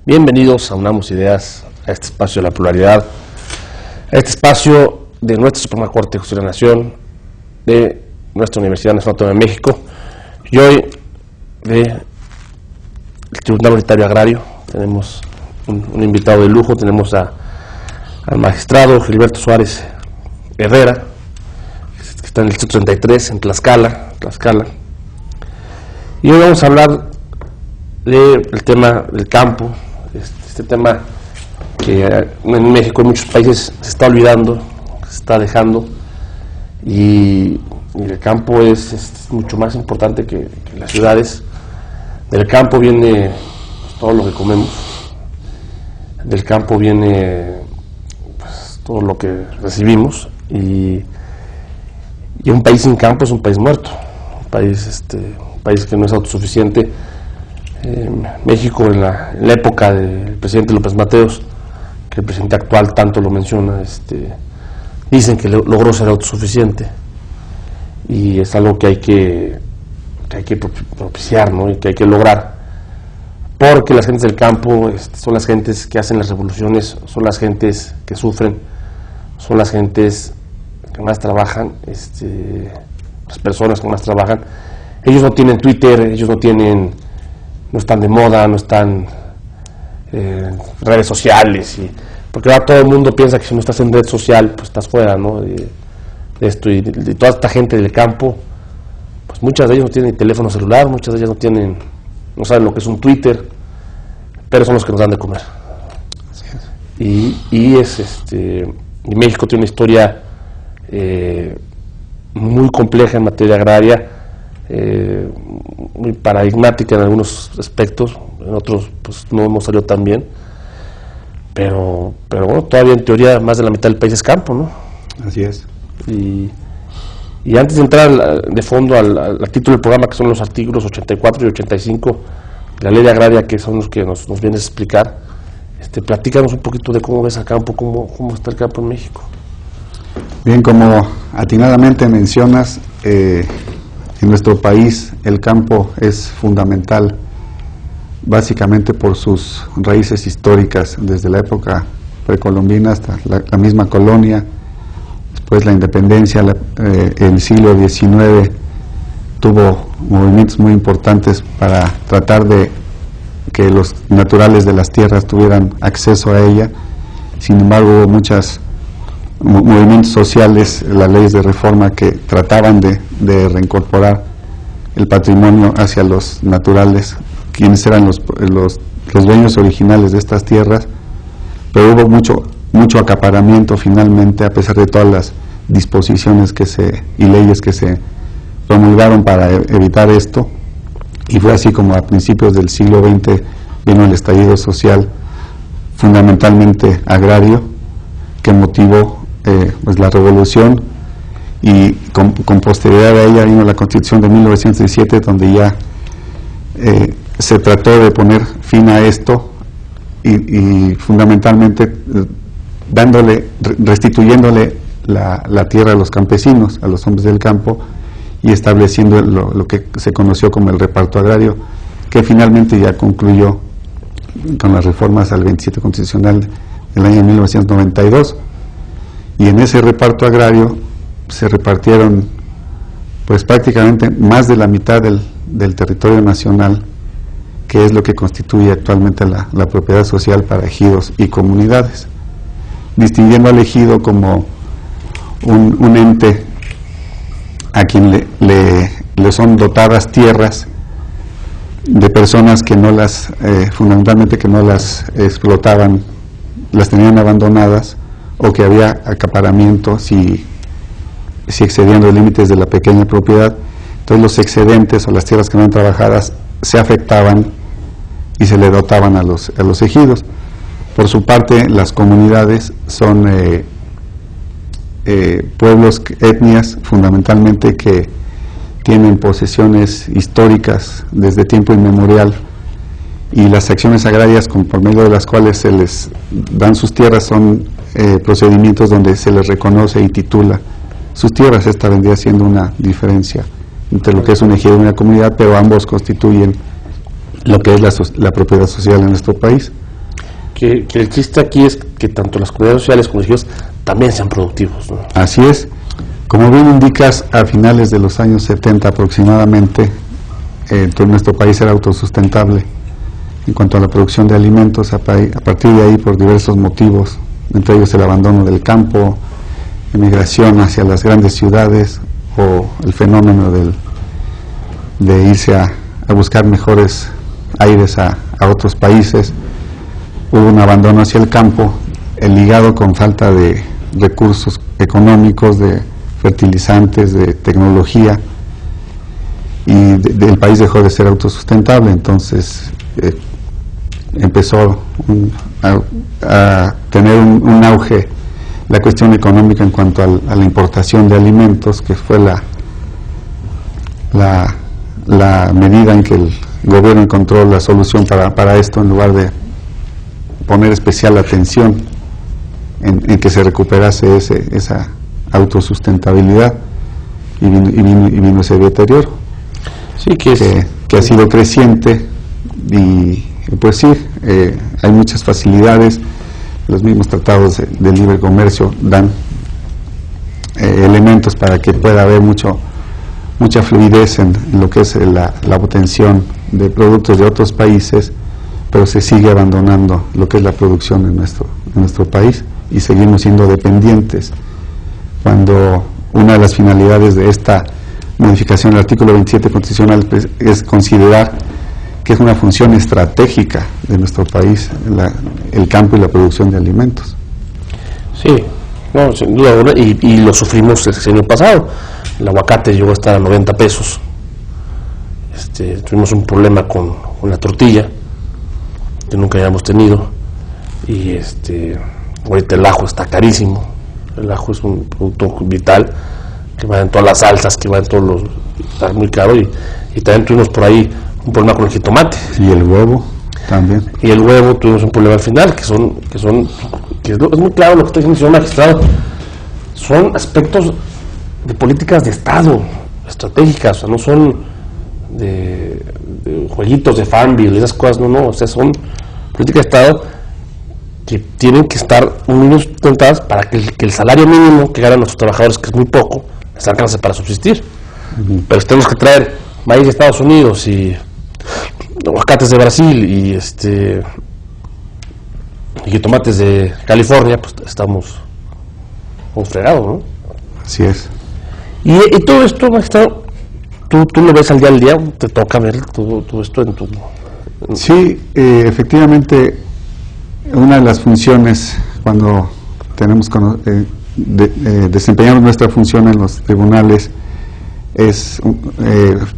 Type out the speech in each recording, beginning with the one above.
Bienvenidos a Unamos Ideas, a este espacio de la pluralidad, a este espacio de nuestra Suprema Corte de Justicia de la Nación, de nuestra Universidad Nacional Autónoma de México y hoy del Tribunal Unitario Agrario. Tenemos un invitado de lujo, tenemos al magistrado Gilberto Suárez Herrera, que está en el Distrito 33, en Tlaxcala, y hoy vamos a hablar del tema del campo, este tema que en México, en muchos países se está olvidando, se está dejando, y el campo es mucho más importante que las ciudades. Del campo viene todo lo que comemos, del campo viene todo lo que recibimos, y un país sin campo es un país muerto, un país que no es autosuficiente. México en la época del presidente López Mateos, que el presidente actual tanto lo menciona, dicen que logró ser autosuficiente, y es algo que hay que propiciar, ¿no? Y que hay que lograr, porque las gentes del campo son las gentes que hacen las revoluciones, son las gentes que sufren, son las gentes que más trabajan, las personas que más trabajan. Ellos no tienen Twitter, ellos no están de moda, no están en redes sociales, porque ahora todo el mundo piensa que si no estás en red social, pues estás fuera, ¿no? de esto, y de toda esta gente del campo, pues muchas de ellas no tienen teléfono celular, muchas de ellas no saben lo que es un Twitter, pero son los que nos dan de comer. Y México tiene una historia muy compleja en materia agraria, muy paradigmática en algunos aspectos, en otros pues no hemos salido tan bien, pero bueno, todavía en teoría más de la mitad del país es campo, ¿no? Así es. Y antes de entrar de fondo al título del programa, que son los artículos 84 y 85 de la ley agraria, que son los que nos vienes a explicar, platícanos un poquito de cómo ves al campo, cómo está el campo en México. Bien, como atinadamente mencionas, en nuestro país el campo es fundamental, básicamente por sus raíces históricas, desde la época precolombina hasta la misma colonia. Después la independencia, el siglo XIX tuvo movimientos muy importantes para tratar de que los naturales de las tierras tuvieran acceso a ella. Sin embargo, hubo muchos movimientos sociales, las leyes de reforma que trataban de reincorporar el patrimonio hacia los naturales, quienes eran los dueños originales de estas tierras, pero hubo mucho acaparamiento finalmente, a pesar de todas las disposiciones y leyes que se promulgaron para evitar esto, y fue así como a principios del siglo XX vino el estallido social, fundamentalmente agrario, que motivó pues la revolución, y con posterioridad a ella vino la Constitución de 1917, donde ya se trató de poner fin a esto y fundamentalmente restituyéndole la tierra a los campesinos, a los hombres del campo, y estableciendo lo que se conoció como el reparto agrario, que finalmente ya concluyó con las reformas al 27 constitucional del año 1992. Y en ese reparto agrario se repartieron pues prácticamente más de la mitad del territorio nacional, que es lo que constituye actualmente la propiedad social para ejidos y comunidades, distinguiendo al ejido como un ente a quien le son dotadas tierras de personas que fundamentalmente que no las explotaban, las tenían abandonadas, o que había acaparamiento si excedían los límites de la pequeña propiedad. Entonces los excedentes o las tierras que no eran trabajadas se afectaban y se le dotaban a los ejidos. Por su parte, las comunidades son pueblos, etnias fundamentalmente, que tienen posesiones históricas desde tiempo inmemorial, y las acciones agrarias por medio de las cuales se les dan sus tierras son procedimientos donde se les reconoce y titula sus tierras. Esta vendría siendo una diferencia entre lo que es un ejido y una comunidad, pero ambos constituyen lo que es la propiedad social en nuestro país. que el chiste aquí es que tanto las comunidades sociales como los ejidos también sean productivos, ¿no? Así es. Como bien indicas, a finales de los años 70 aproximadamente, nuestro país era autosustentable en cuanto a la producción de alimentos. A partir de ahí, por diversos motivos, entre ellos el abandono del campo, emigración hacia las grandes ciudades o el fenómeno de irse a buscar mejores aires a otros países, hubo un abandono hacia el campo, ligado con falta de recursos económicos, de fertilizantes, de tecnología, y el país dejó de ser autosustentable. Entonces empezó a tener un auge la cuestión económica en cuanto a la importación de alimentos, que fue la medida en que el gobierno encontró la solución para esto, en lugar de poner especial atención en que se recuperase esa autosustentabilidad, y vino ese deterioro, sí, que ha sido creciente. Y pues sí, hay muchas facilidades. Los mismos tratados de libre comercio dan elementos para que pueda haber mucha fluidez en lo que es la obtención de productos de otros países, pero se sigue abandonando lo que es la producción en nuestro país, y seguimos siendo dependientes, cuando una de las finalidades de esta modificación del artículo 27 constitucional es considerar que es una función estratégica de nuestro país, el campo y la producción de alimentos. Sí, no, sin duda alguna, y lo sufrimos el año pasado. El aguacate llegó a estar a 90 pesos. Tuvimos un problema con la tortilla, que nunca habíamos tenido, y ahorita el ajo está carísimo. El ajo es un producto vital, que va en todas las salsas, que va en todos los... está muy caro, y también tuvimos por ahí un problema con el jitomate. Y el huevo también. Y el huevo tuvimos un problema al final, que es muy claro lo que está diciendo el señor magistrado. Son aspectos de políticas de Estado, estratégicas, o sea, no son de jueguitos de Farmville y esas cosas, no, o sea, son políticas de Estado que tienen que estar muy sustentadas para que el salario mínimo que ganan nuestros trabajadores, que es muy poco, les alcance para subsistir. Pero tenemos que traer maíz de Estados Unidos y aguacates de Brasil y tomates de California, pues estamos fregados, ¿no? Así es. Y todo esto, magistrado, ¿tú lo ves al día, te toca ver todo esto en tu... Sí, efectivamente, una de las funciones cuando tenemos desempeñamos nuestra función en los tribunales es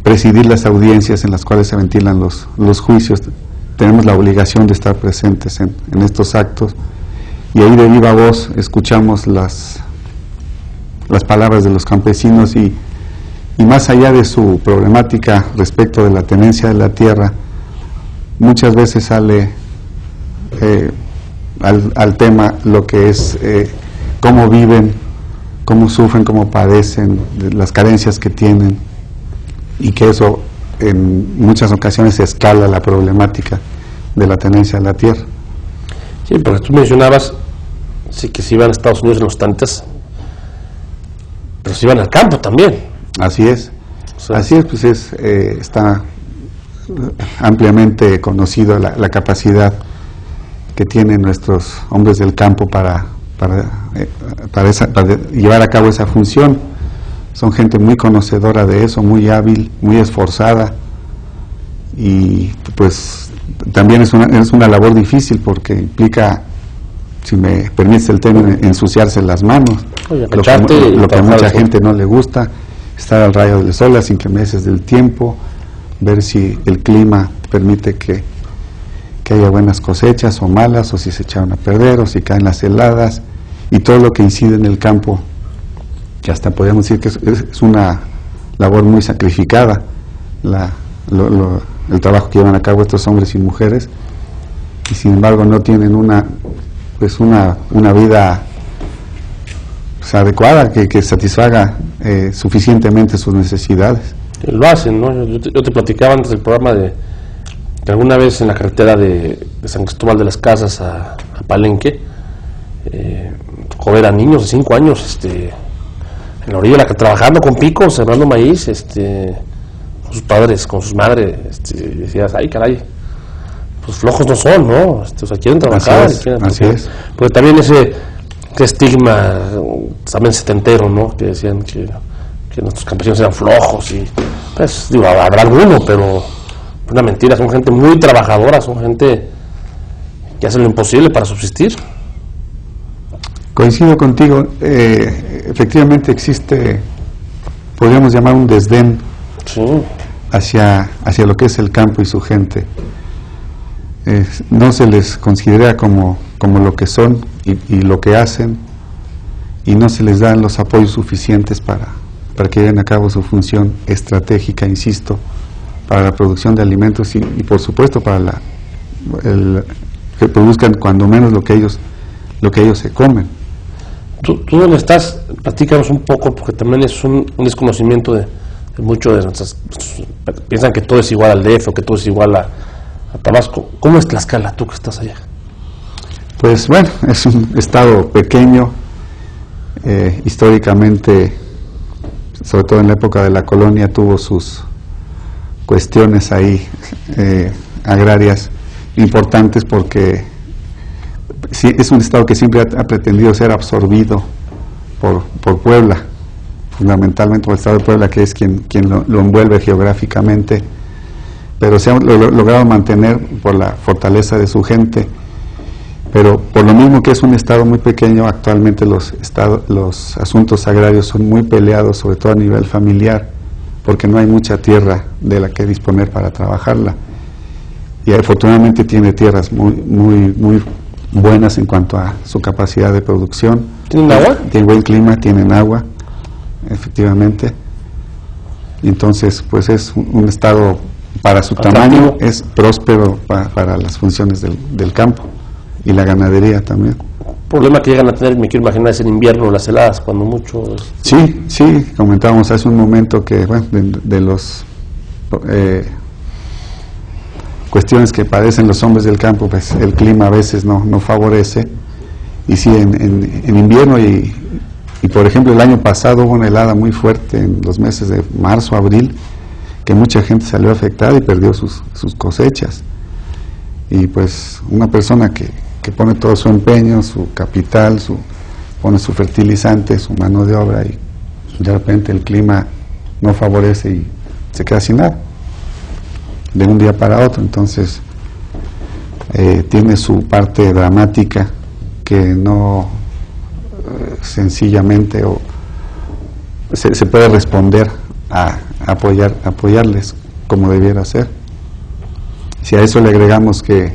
presidir las audiencias en las cuales se ventilan los juicios. Tenemos la obligación de estar presentes en estos actos, y ahí de viva voz escuchamos las palabras de los campesinos, y más allá de su problemática respecto de la tenencia de la tierra, muchas veces sale al tema lo que es cómo viven, cómo sufren, cómo padecen, las carencias que tienen, y que eso en muchas ocasiones escala la problemática de la tenencia de la tierra. Sí, porque tú mencionabas que se iban a Estados Unidos en los tantas, pero se iban al campo también. Así es, o sea, así es, pues está ampliamente conocido la capacidad que tienen nuestros hombres del campo para llevar a cabo esa función. Son gente muy conocedora de eso, muy hábil, muy esforzada, y pues también es una labor difícil, porque implica, si me permites el término, ensuciarse las manos. Oye, lo que a mucha gente no le gusta, estar al rayo del sol las inclemencias del tiempo, ver si el clima permite que haya buenas cosechas o malas, o si se echaron a perder, o si caen las heladas, y todo lo que incide en el campo, que hasta podríamos decir que es una labor muy sacrificada, el trabajo que llevan a cabo estos hombres y mujeres, y sin embargo no tienen una vida pues adecuada, que satisfaga suficientemente sus necesidades. Lo hacen, ¿no? Yo te platicaba antes del programa de que alguna vez en la carretera de San Cristóbal de las Casas a Palenque, tocó ver a niños de 5 años en la orilla, trabajando con picos, sembrando maíz, con sus padres, con sus madres, y decías, ay caray, pues flojos no son, ¿no? O sea, quieren trabajar. Así es. Porque también ese estigma, también setentero, ¿no? Que decían que nuestros campesinos eran flojos, y pues digo, habrá alguno, pero una mentira. Son gente muy trabajadora, son gente que hace lo imposible para subsistir. Coincido contigo, efectivamente existe, podríamos llamar un desdén, sí, hacia lo que es el campo y su gente. No se les considera como lo que son y lo que hacen, y no se les dan los apoyos suficientes para que lleven a cabo su función estratégica, insisto, para la producción de alimentos y por supuesto para que produzcan cuando menos lo que ellos se comen. Tú dónde estás, platícanos un poco, porque también es un desconocimiento de muchos de nuestras, piensan que todo es igual al DF o que todo es igual a Tabasco. ¿Cómo es Tlaxcala, tú que estás allá? Pues bueno, es un estado pequeño, históricamente, sobre todo en la época de la colonia, tuvo sus cuestiones ahí agrarias importantes, porque sí, es un estado que siempre ha pretendido ser absorbido por Puebla, fundamentalmente por el estado de Puebla, que es quien lo envuelve geográficamente, pero se ha logrado mantener por la fortaleza de su gente. Pero por lo mismo que es un estado muy pequeño, actualmente los asuntos agrarios son muy peleados, sobre todo a nivel familiar, porque no hay mucha tierra de la que disponer para trabajarla. Y afortunadamente tiene tierras muy buenas en cuanto a su capacidad de producción. ¿Tienen agua? Tienen buen clima, tienen agua, efectivamente. Y entonces, pues es un estado, para su tamaño, es próspero para las funciones del campo y la ganadería también. El problema que llegan a tener, me quiero imaginar, es en invierno, las heladas, cuando mucho. Sí, comentábamos hace un momento que, bueno, de los cuestiones que padecen los hombres del campo, pues el clima a veces no favorece, y sí, en invierno y por ejemplo el año pasado hubo una helada muy fuerte en los meses de marzo, abril, que mucha gente salió afectada y perdió sus cosechas. Y pues una persona que pone todo su empeño, su capital, pone su fertilizante, su mano de obra, y de repente el clima no favorece y se queda sin nada de un día para otro. Entonces tiene su parte dramática, que no sencillamente se puede responder a apoyarles como debiera ser. Si a eso le agregamos que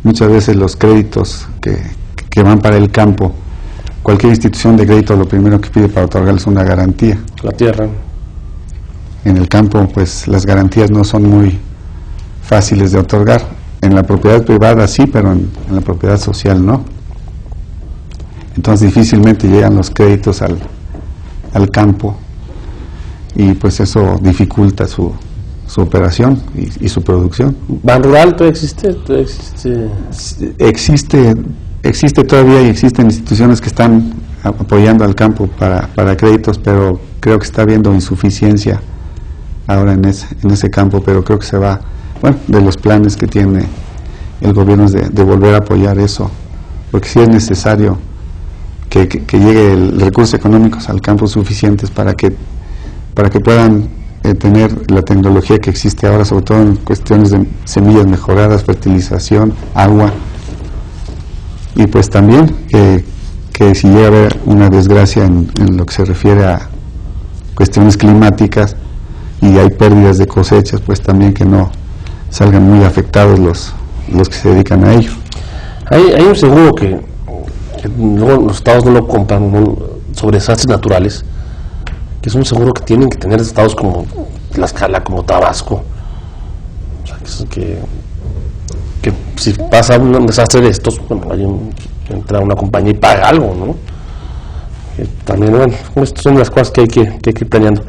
muchas veces los créditos que van para el campo, cualquier institución de crédito lo primero que pide para otorgarles es una garantía. La tierra. En el campo, pues las garantías no son muy fáciles de otorgar. En la propiedad privada sí, pero en la propiedad social no. Entonces difícilmente llegan los créditos al campo, y pues eso dificulta su operación y su producción. ¿Ban Rural todavía existe? Existe todavía, y existen instituciones que están apoyando al campo para créditos, pero creo que está habiendo insuficiencia ahora en ese campo, pero creo que se va, bueno, de los planes que tiene el gobierno es de volver a apoyar eso, porque sí es necesario que llegue el recursos económicos al campo suficientes para que puedan tener la tecnología que existe ahora, sobre todo en cuestiones de semillas mejoradas, fertilización, agua, y pues también que si llega a haber una desgracia en lo que se refiere a cuestiones climáticas y hay pérdidas de cosechas, pues también que no salgan muy afectados los que se dedican a ello. Hay un seguro que luego los estados no lo compran, sobre desastres naturales, que es un seguro que tienen que tener estados como Tlaxcala, como Tabasco. O sea, que si pasa un desastre de estos, bueno, entra una compañía y paga algo, ¿no? También, bueno, estas son las cosas que hay que ir planeando.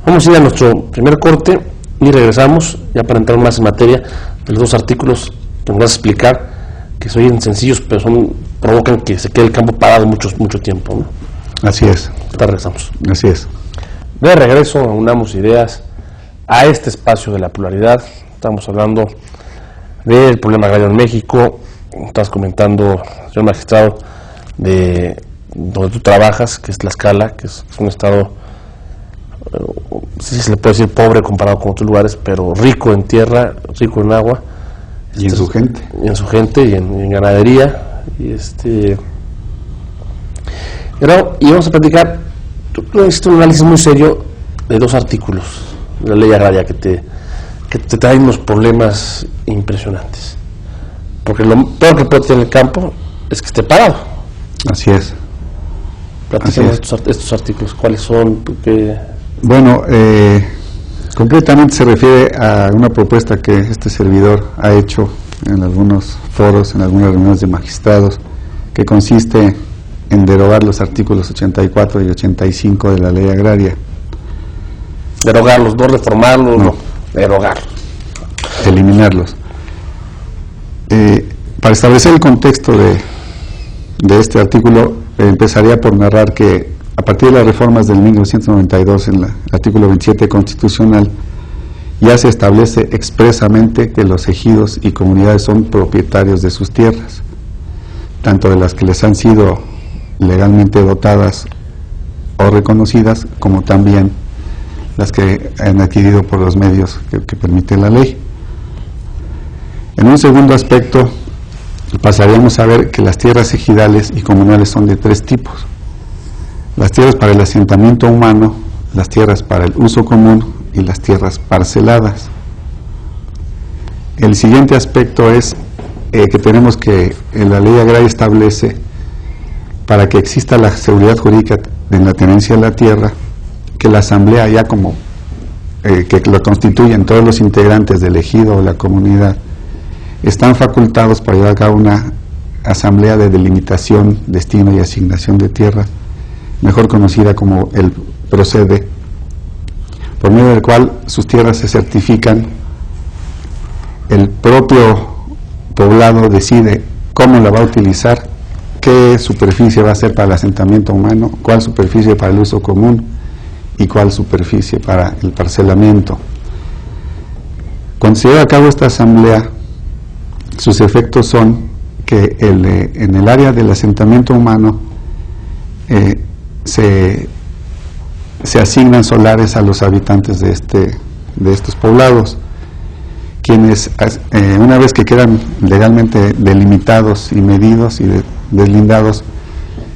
Vamos a ir a nuestro primer corte y regresamos ya para entrar más en materia de los dos artículos que nos vas a explicar, que se oyen sencillos pero provocan que se quede el campo parado mucho tiempo, ¿no? Así es. Ahorita regresamos. Así es. De regreso a Unamos Ideas, a este espacio de la pluralidad. Estamos hablando del problema agrario en México. Estás comentando, señor magistrado, de donde tú trabajas, que es Tlaxcala, que es un estado, sí se le puede decir pobre comparado con otros lugares, pero rico en tierra, rico en agua. Y en su gente. Y en su gente, y en ganadería. Y vamos a platicar. Tú hiciste un análisis muy serio de dos artículos de la ley agraria que te traen unos problemas impresionantes. Porque lo peor que puede tener el campo es que esté parado. Así es. Platícanos estos artículos, ¿cuáles son? Bueno, concretamente se refiere a una propuesta que este servidor ha hecho en algunos foros, en algunas reuniones de magistrados, que consiste en derogar los artículos 84 y 85 de la ley agraria. Derogarlos, no reformarlos, no, derogarlos. Eliminarlos. Para establecer el contexto de este artículo, empezaría por narrar que a partir de las reformas del 1992 en el artículo 27 constitucional ya se establece expresamente que los ejidos y comunidades son propietarios de sus tierras, tanto de las que les han sido legalmente dotadas o reconocidas, como también las que han adquirido por los medios que permite la ley. En un segundo aspecto, pasaríamos a ver que las tierras ejidales y comunales son de tres tipos: las tierras para el asentamiento humano, las tierras para el uso común y las tierras parceladas. El siguiente aspecto es que tenemos que la ley agraria establece, para que exista la seguridad jurídica en la tenencia de la tierra, que la asamblea, ya como que lo constituyen todos los integrantes del ejido o la comunidad, están facultados para llevar a cabo una asamblea de delimitación, destino y asignación de tierra, mejor conocida como el procede, por medio del cual sus tierras se certifican. El propio poblado decide cómo la va a utilizar, qué superficie va a ser para el asentamiento humano, cuál superficie para el uso común y cuál superficie para el parcelamiento. Cuando se lleva a cabo esta asamblea, sus efectos son que en el área del asentamiento humano se asignan solares a los habitantes de estos poblados, quienes una vez que quedan legalmente delimitados y medidos y deslindados,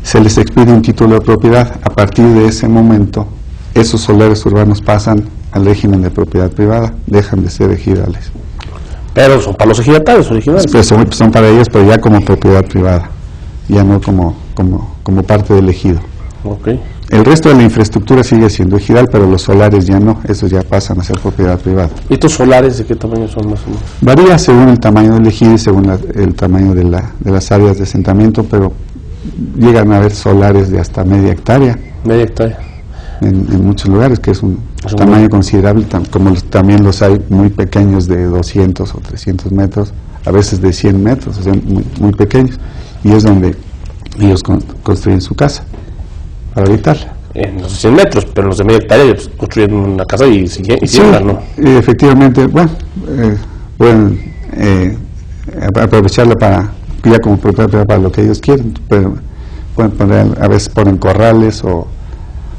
se les expide un título de propiedad. A partir de ese momento, esos solares urbanos pasan al régimen de propiedad privada, dejan de ser ejidales. Pero son para los ejidatarios originales. Pues son para ellos, pero ya como propiedad privada, ya no como parte del ejido. Okay. El resto de la infraestructura sigue siendo ejidal, pero los solares ya no, esos ya pasan a ser propiedad privada. ¿Y estos solares de qué tamaño son más o menos? Varía según el tamaño del ejido y según el tamaño de las áreas de asentamiento, pero llegan a haber solares de hasta media hectárea. Media hectárea. En muchos lugares, que es un tamaño considerable, como también los hay muy pequeños de 200 o 300 metros, a veces de 100 metros, o sea, muy pequeños, y es donde ellos construyen su casa para habitarla. En los 100 metros, pero en los de media hectárea construyen una casa y siembran, ¿no? Efectivamente, bueno, pueden aprovecharla ya como propiedad para lo que ellos quieren, pero pueden poner, a veces ponen corrales o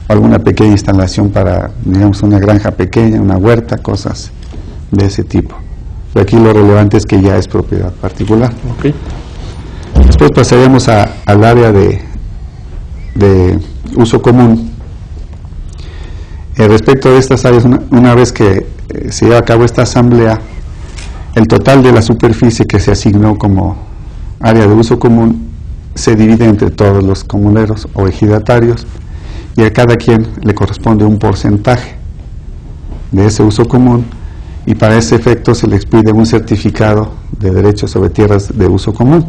alguna pequeña instalación para, digamos, una granja pequeña, una huerta, cosas de ese tipo. Pero aquí lo relevante es que ya es propiedad particular. Okay. Después pasaríamos al área de uso común. Respecto de estas áreas, una vez que se lleva a cabo esta asamblea, el total de la superficie que se asignó como área de uso común se divide entre todos los comuneros o ejidatarios, y a cada quien le corresponde un porcentaje de ese uso común, y para ese efecto se le expide un certificado de derecho sobre tierras de uso común,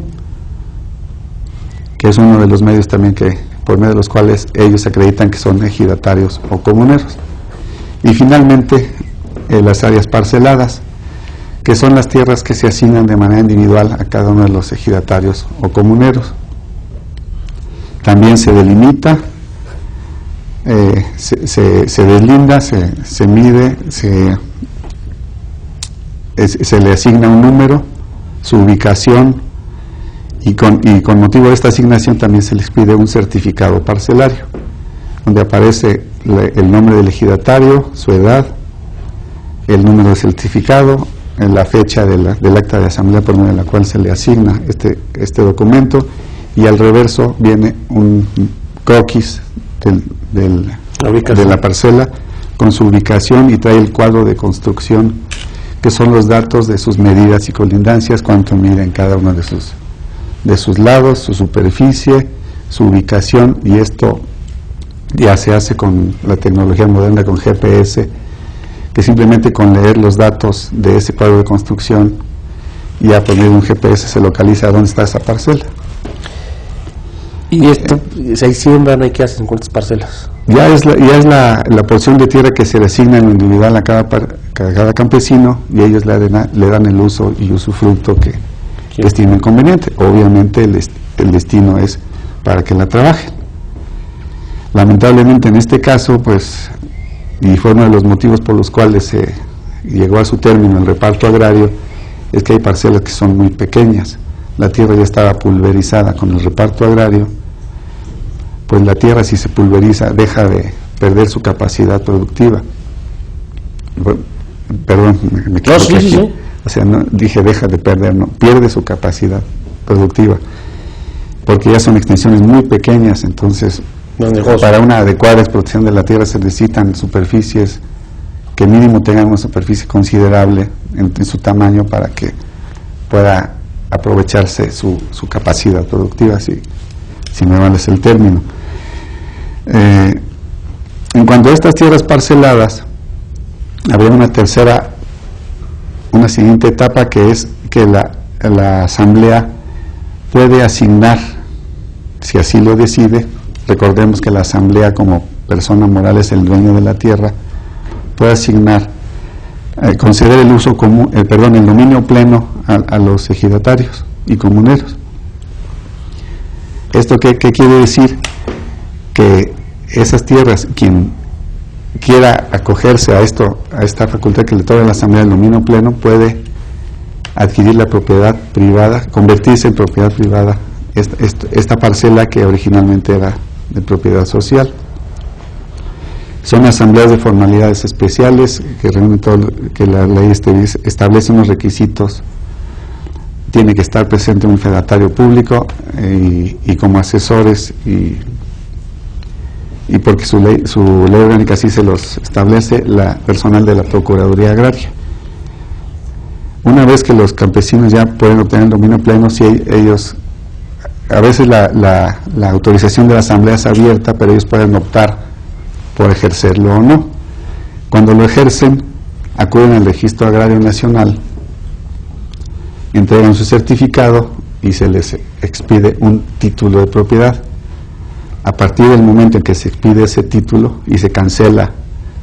que es uno de los medios también por medio de los cuales ellos acreditan que son ejidatarios o comuneros. Y finalmente, las áreas parceladas, que son las tierras que se asignan de manera individual a cada uno de los ejidatarios o comuneros. También se delimita, se deslinda, se mide, se le asigna un número, su ubicación, y con motivo de esta asignación también se les pide un certificado parcelario, donde aparece el nombre del ejidatario, su edad, el número de certificado, la fecha del acta de asamblea por medio de la cual se le asigna este documento, y al reverso viene un croquis de la parcela con su ubicación, y trae el cuadro de construcción, que son los datos de sus medidas y colindancias, cuánto mide en cada uno de sus lados, su superficie, su ubicación, y esto ya se hace con la tecnología moderna, con GPS, que simplemente con leer los datos de ese cuadro de construcción y a poner un GPS se localiza dónde está esa parcela. ¿Y esto, si hay siembran, hay que hacer en cuántas parcelas? Ya es la porción de tierra que se le asigna en individual a cada campesino, y ellos le dan el uso y usufructo que estimen conveniente. Obviamente el destino es para que la trabajen. Lamentablemente en este caso, pues, y fue uno de los motivos por los cuales se llegó a su término el reparto agrario, es que hay parcelas que son muy pequeñas. La tierra ya estaba pulverizada con el reparto agrario. Pues la tierra, si se pulveriza, deja de perder su capacidad productiva. Perdón, me equivoqué aquí. Sí. O sea, no dije deja de perder, no, pierde su capacidad productiva, porque ya son extensiones muy pequeñas. Entonces, para una adecuada explotación de la tierra se necesitan superficies que mínimo tengan una superficie considerable en su tamaño para que pueda aprovecharse su capacidad productiva, si me vales el término. En cuanto a estas tierras parceladas, habría una siguiente etapa, que es que la asamblea puede asignar, si así lo decide. Recordemos que la asamblea, como persona moral, es el dueño de la tierra, puede asignar, conceder el uso común, el dominio pleno a los ejidatarios y comuneros. ¿Esto qué quiere decir? Que esas tierras, quien quiera acogerse a esta facultad que le otorga la asamblea del dominio pleno, puede adquirir la propiedad privada, convertirse en propiedad privada esta parcela que originalmente era de propiedad social. Son asambleas de formalidades especiales que reúnen todo, que la ley establece unos requisitos. Tiene que estar presente un fedatario público y como asesores, y porque su ley orgánica así se los establece, la personal de la Procuraduría Agraria. Una vez que los campesinos ya pueden obtener el dominio pleno, si ellos, a veces la autorización de la asamblea es abierta, pero ellos pueden optar por ejercerlo o no. Cuando lo ejercen, acuden al Registro Agrario Nacional, entregan su certificado y se les expide un título de propiedad. A partir del momento en que se expide ese título y se cancela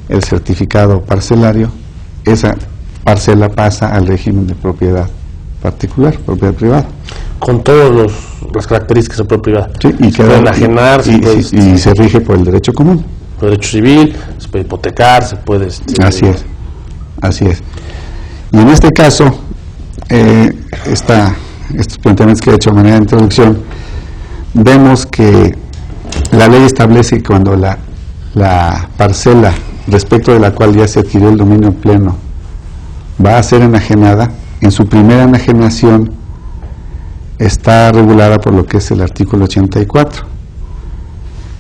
el certificado parcelario, esa parcela pasa al régimen de propiedad particular, propiedad privada. Con todas las características de propiedad. Sí, y se puede enajenar, y se rige por el derecho común. Por derecho civil, se puede hipotecar, se puede... Así es. Y en este caso, estos planteamientos que he hecho de manera de introducción, vemos que la ley establece que cuando la parcela respecto de la cual ya se adquirió el dominio pleno va a ser enajenada, en su primera enajenación está regulada por lo que es el artículo 84,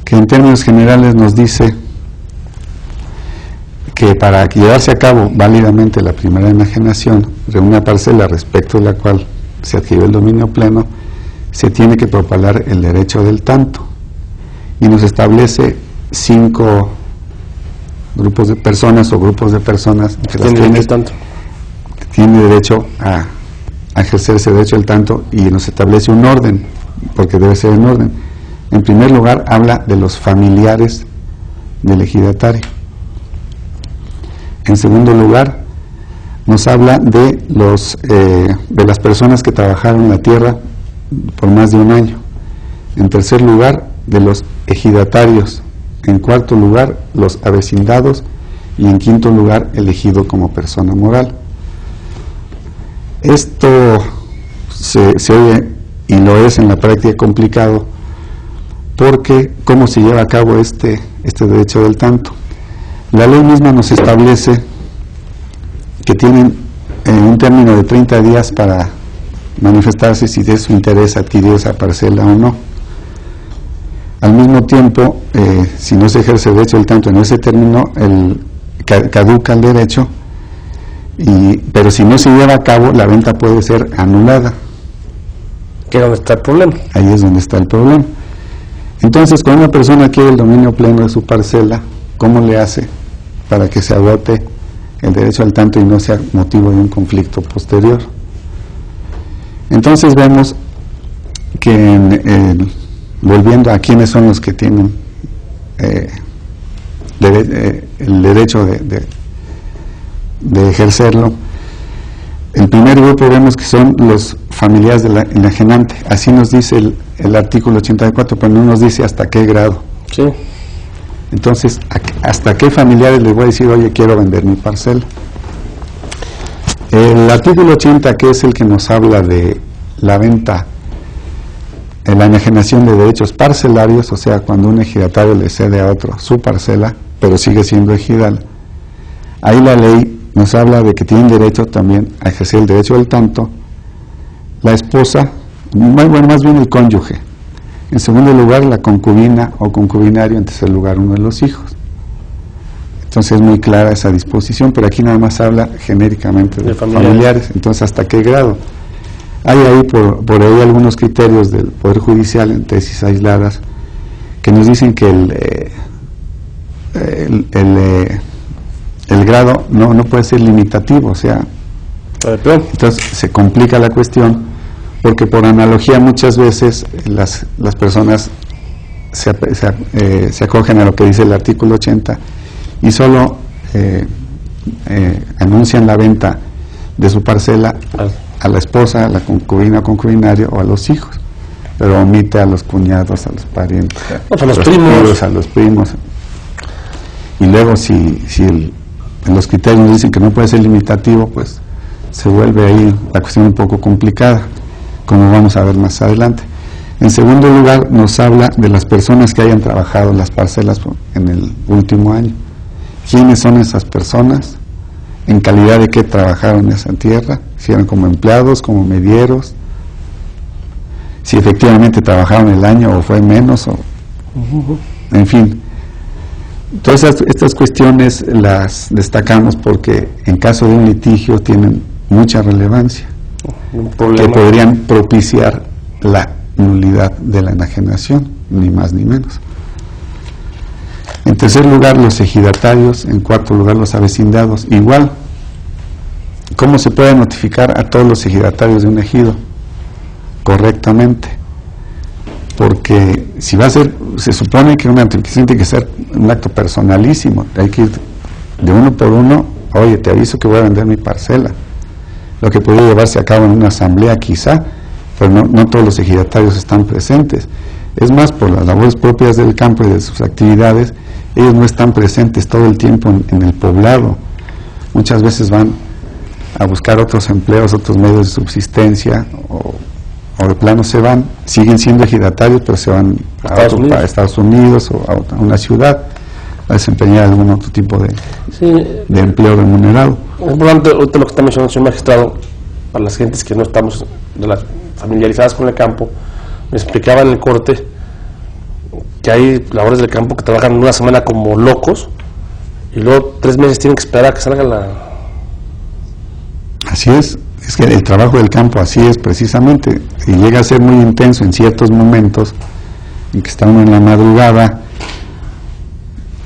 que en términos generales nos dice que para llevarse a cabo válidamente la primera enajenación de una parcela respecto de la cual se adquirió el dominio pleno, se tiene que propalar el derecho del tanto, y nos establece 5 grupos de personas o grupos de personas que tiene derecho a ejercer ese derecho del tanto, y nos establece un orden, porque debe ser en orden. En primer lugar, habla de los familiares del ejidatario. En segundo lugar, nos habla de las personas que trabajaron en la tierra por más de un año. En tercer lugar, de los ejidatarios. En cuarto lugar, los avecindados. Y en quinto lugar, el ejido como persona moral. Esto se oye, y lo es en la práctica, complicado, porque ¿cómo se lleva a cabo este derecho del tanto? La ley misma nos establece que tienen un término de 30 días para manifestarse si de su interés adquirir esa parcela o no. Al mismo tiempo, si no se ejerce el derecho del tanto en ese término, caduca el derecho, pero si no se lleva a cabo, la venta puede ser anulada. ¿Qué es donde está el problema? Ahí es donde está el problema. Entonces, cuando una persona quiere el dominio pleno de su parcela, ¿cómo le hace para que se agote el derecho al tanto y no sea motivo de un conflicto posterior? Entonces vemos que volviendo a quiénes son los que tienen el derecho de ejercerlo, el primer grupo vemos que son los familiares del enajenante. Así nos dice el artículo 84, pero no nos dice hasta qué grado. Sí. Entonces, ¿hasta qué familiares les voy a decir, oye, quiero vender mi parcela? El artículo 80, que es el que nos habla de la venta, la enajenación de derechos parcelarios, o sea, cuando un ejidatario le cede a otro su parcela, pero sigue siendo ejidal, ahí la ley nos habla de que tienen derecho también a ejercer el derecho del tanto la esposa, bueno, más bien el cónyuge. En segundo lugar, la concubina o concubinario. En tercer lugar, uno de los hijos. Entonces es muy clara esa disposición, pero aquí nada más habla genéricamente de familiares. Entonces, ¿hasta qué grado? Hay ahí por ahí algunos criterios del Poder Judicial en tesis aisladas que nos dicen que el grado no puede ser limitativo, o sea, entonces se complica la cuestión, porque por analogía muchas veces las personas se acogen a lo que dice el artículo 80 y solo anuncian la venta de su parcela a la esposa, a la concubina o concubinario o a los hijos, pero omite a los cuñados, a los parientes, a los primos, tíos, a los primos. Y luego si en los criterios dicen que no puede ser limitativo, pues se vuelve ahí la cuestión un poco complicada, como vamos a ver más adelante. En segundo lugar, nos habla de las personas que hayan trabajado las parcelas en el último año. ¿Quiénes son esas personas? ¿En calidad de qué trabajaron en esa tierra? Si eran como empleados, como medieros, si efectivamente trabajaron el año o fue menos, en fin. Todas estas cuestiones las destacamos porque en caso de un litigio tienen mucha relevancia, que podrían propiciar la nulidad de la enajenación, ni más ni menos. En tercer lugar, los ejidatarios. En cuarto lugar, los avecindados. Igual, ¿cómo se puede notificar a todos los ejidatarios de un ejido? Correctamente. Porque si va a ser, se supone que una notificación tiene que ser un acto personalísimo, hay que ir de uno por uno. Oye, te aviso que voy a vender mi parcela. Lo que podría llevarse a cabo en una asamblea quizá, pero no todos los ejidatarios están presentes. Es más, por las labores propias del campo y de sus actividades, ellos no están presentes todo el tiempo en el poblado. Muchas veces van a buscar otros empleos, otros medios de subsistencia, o de plano se van, siguen siendo ejidatarios, pero se van a Estados Unidos o a una ciudad a desempeñar algún otro tipo de empleo remunerado. Es importante, ahorita lo que está mencionando el señor magistrado, para las gentes que no estamos familiarizadas con el campo, me explicaba en el corte que hay labores del campo que trabajan una semana como locos y luego 3 meses tienen que esperar a que salga la... Así es que el trabajo del campo así es precisamente, y llega a ser muy intenso en ciertos momentos en que está uno en la madrugada,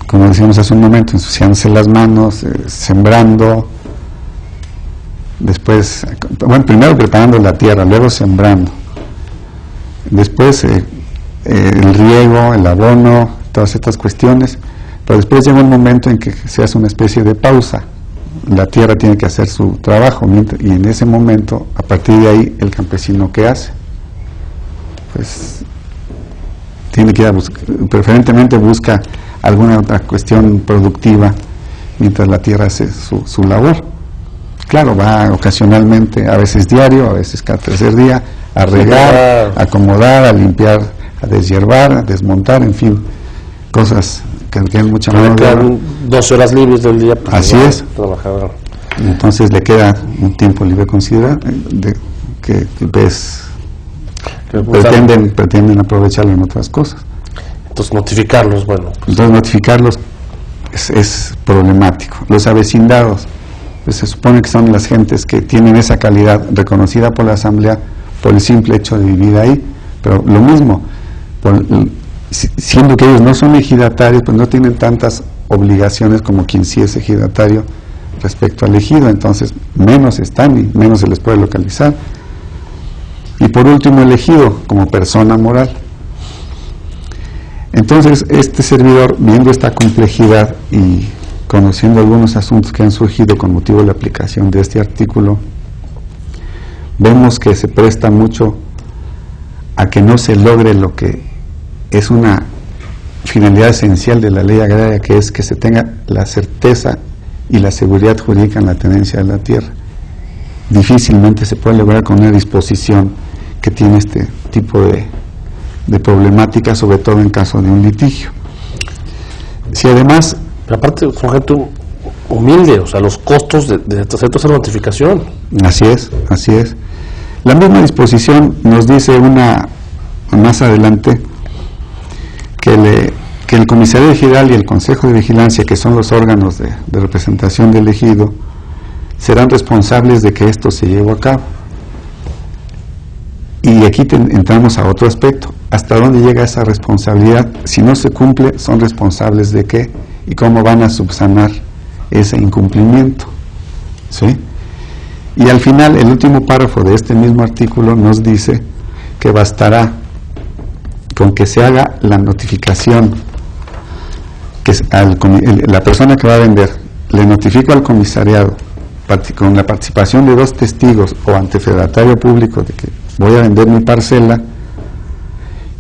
como decíamos hace un momento, ensuciándose las manos, sembrando, después, bueno, primero preparando la tierra, luego sembrando, después el riego, el abono, todas estas cuestiones, pero después llega un momento en que se hace una especie de pausa, la tierra tiene que hacer su trabajo, y en ese momento, a partir de ahí, el campesino, ¿qué hace? Pues tiene que ir a buscar, preferentemente busca alguna otra cuestión productiva mientras la tierra hace su labor. Claro, va ocasionalmente, a veces diario, a veces cada tercer día, a regar, a acomodar, a limpiar, a deshiervar, a desmontar, en fin, cosas que requieren mucha mano de obra. 12 horas libres del día. Pues así es. Trabajar. Entonces le queda un tiempo libre considerable que pues pretenden aprovecharlo en otras cosas. Entonces notificarlos, bueno. Entonces notificarlos es problemático. Los avecindados, pues se supone que son las gentes que tienen esa calidad reconocida por la Asamblea por el simple hecho de vivir ahí, pero lo mismo, siendo que ellos no son ejidatarios, pues no tienen tantas obligaciones como quien sí es ejidatario respecto al ejido, entonces menos están y menos se les puede localizar. Y por último, el ejido como persona moral. Entonces, este servidor, viendo esta complejidad y conociendo algunos asuntos que han surgido con motivo de la aplicación de este artículo, vemos que se presta mucho a que no se logre lo que es una finalidad esencial de la ley agraria, que es que se tenga la certeza y la seguridad jurídica en la tenencia de la tierra. Difícilmente se puede lograr con una disposición que tiene este tipo de problemática, sobre todo en caso de un litigio. Si además... Pero aparte son gente humilde, o sea, los costos de hacer toda esa notificación. Así es, así es. La misma disposición nos dice más adelante que el Comisario Ejidal y el Consejo de Vigilancia, que son los órganos de representación del ejido, serán responsables de que esto se lleve a cabo. Y aquí entramos a otro aspecto. ¿Hasta dónde llega esa responsabilidad? Si no se cumple, ¿son responsables de qué? ¿Y cómo van a subsanar ese incumplimiento? ¿Sí? Y al final, el último párrafo de este mismo artículo nos dice que bastará con que se haga la notificación, que la persona que va a vender le notifica al comisariado con la participación de 2 testigos o ante fedatario público de que voy a vender mi parcela,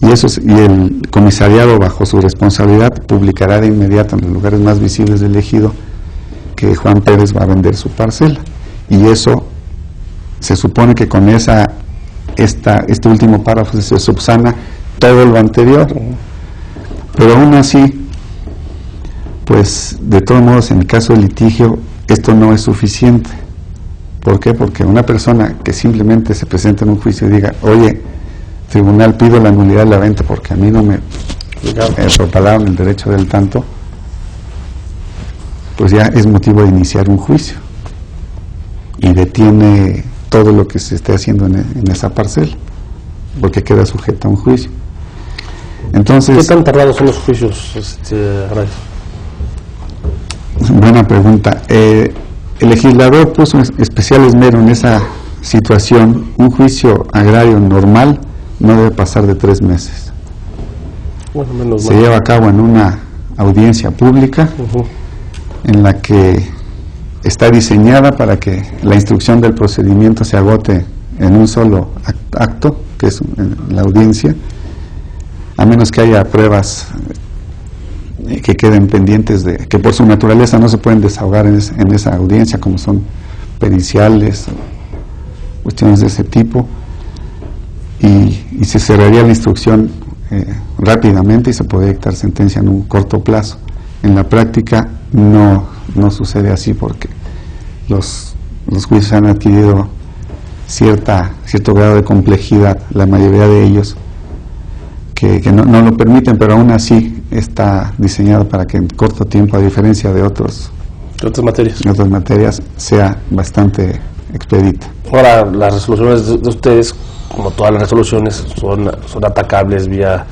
y el comisariado, bajo su responsabilidad, publicará de inmediato en los lugares más visibles del ejido que Juan Pérez va a vender su parcela. Y eso se supone que con este último párrafo se subsana todo lo anterior. Pero aún así, pues de todos modos, en el caso del litigio, esto no es suficiente. ¿Por qué? Porque una persona que simplemente se presenta en un juicio y diga, oye, tribunal, pido la nulidad de la venta porque a mí no me propalaron el derecho del tanto, pues ya es motivo de iniciar un juicio y detiene todo lo que se esté haciendo en esa parcela, porque queda sujeto a un juicio. Entonces, ¿qué tan tardados son los juicios, Ray? Buena pregunta. El legislador puso especial esmero en esa situación. Un juicio agrario normal no debe pasar de 3 meses. Bueno, menos se lleva a cabo en una audiencia pública en la que está diseñada para que la instrucción del procedimiento se agote en un solo acto, que es la audiencia, a menos que haya pruebas que queden pendientes, que por su naturaleza no se pueden desahogar en esa audiencia, como son periciales o cuestiones de ese tipo, y se cerraría la instrucción rápidamente y se podría dictar sentencia en un corto plazo. En la práctica no sucede así, porque los juicios han adquirido cierto grado de complejidad, la mayoría de ellos, que no lo permiten, pero aún así está diseñado para que en corto tiempo, a diferencia de otras materias, sea bastante expedita. Ahora, las resoluciones de ustedes, como todas las resoluciones, son atacables vía